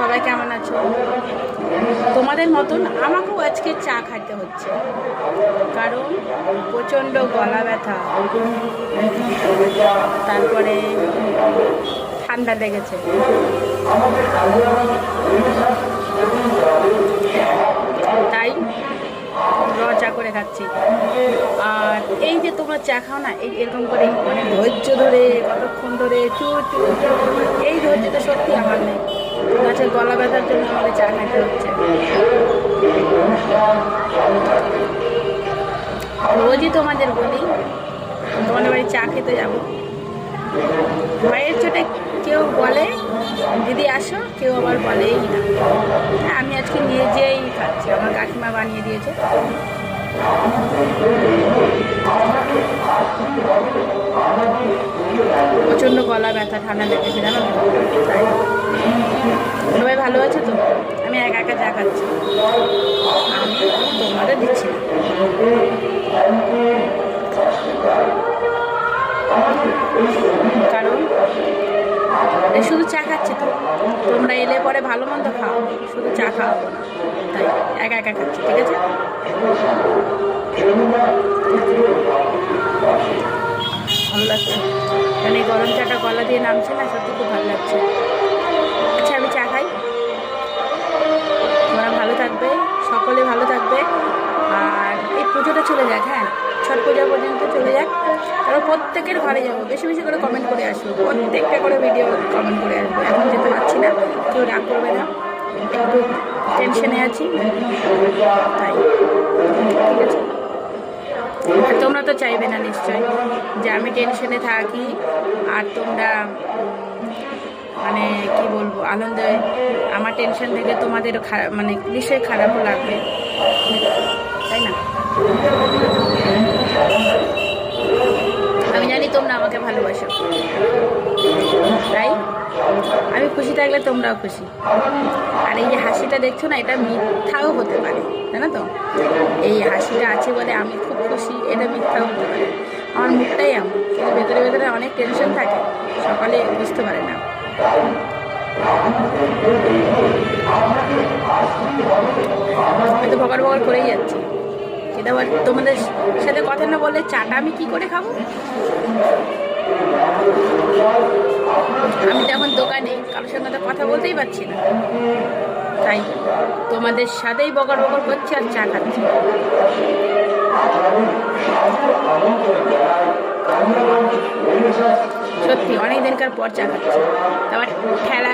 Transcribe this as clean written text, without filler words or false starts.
সবাই কেমন আছো? তোমাদের মতন আমাকেও আজকে চা খাইতে হচ্ছে, কারণ প্রচণ্ড গলা ব্যথা, তারপরে ঠান্ডা লেগেছে। তাই চা করে খাচ্ছি। আর এই যে তোমরা চা খাও না, এই এরকম করে মানে ধৈর্য ধরে কতক্ষণ ধরে চুর চুর চুর, এই ধৈর্যটা সত্যি আমার নেই। গাছের গলা ব্যথার জন্য আমাকে চা খাইতে হচ্ছে। রোজই তোমাদের বলি তোমাদের বাড়ি চা খেতে যাবো, ভয়ের চোটে কেউ বলে দিদি আসো, কেউ আবার বলেই না। আমি আজকে নিজেই খাচ্ছি, আমার কাকিমা বানিয়ে দিয়েছে। প্রচণ্ড গলা ব্যথা, ঠান্ডা লেগেছে জানো। তাই সবাই ভালো আছে তো? আমি একা একা চা খাচ্ছি, আমি তোমাদের দিচ্ছি না। কারণ শুধু চা খাচ্ছি তো, তোমরা এলে পরে ভালো মন্দ খাও, শুধু চা খাওয়াবো না, তাই একা একা খাচ্ছি। ঠিক আছে, ভালো লাগছে কারণ এই গরম চাটা গলা দিয়ে নামছে না, সত্যি খুব ভালো লাগছে। আচ্ছা আমি চা খাই, তোমরা ভালো থাকবে, সকলে ভালো থাকবে। আর এই পুজোটা চলে যাক, হ্যাঁ ছট পূজা পর্যন্ত চলে যাক, তারপর প্রত্যেকের ঘরে যাবো, বেশি বেশি করে কমেন্ট করে আসবো, প্রত্যেকটা করে ভিডিও কমেন্ট করে আসবো। এখন যেতে পারছি না, কেউ রাগ করবে না, একটু টেনশনে আছি, তাই ঠিক আছে। আর তোমরা তো চাইবে না নিশ্চয় যে আমি টেনশনে থাকি, আর তোমরা মানে কি বলবো আনন্দে, আমার টেনশন থেকে তোমাদেরও খারাপ, মানে নিশ্চয়ই খারাপও লাগবে, তাই না? আমি জানি তোমরা আমাকে ভালোবাসো, তাই আমি খুশি থাকলে তোমরাও খুশি। আর এই যে হাসিটা দেখছো না, এটা মিথ্যাও হতে পারে, জানো তো? এই হাসিটা আছে বলে আমি খুব খুশি, এটা মিথ্যাও হতে পারে। আমার মুখটাই এমন, কিন্তু ভেতরে ভেতরে অনেক টেনশন থাকে, সকালে বুঝতে পারে না। হয়তো বকর বকর করেই যাচ্ছি, কিন্তু আবার তোমাদের সাথে কথা না বললে চাটা আমি কি করে খাবো? আমি তো এখন দোকানে কারোর সঙ্গে তো কথা বলতেই পারছি না, তাই তোমাদের সাথেই বকর বকর করছি আর চা খাচ্ছি। সত্যি অনেক দিনকার পর চা খাচ্ছি, তারপর ঠেলা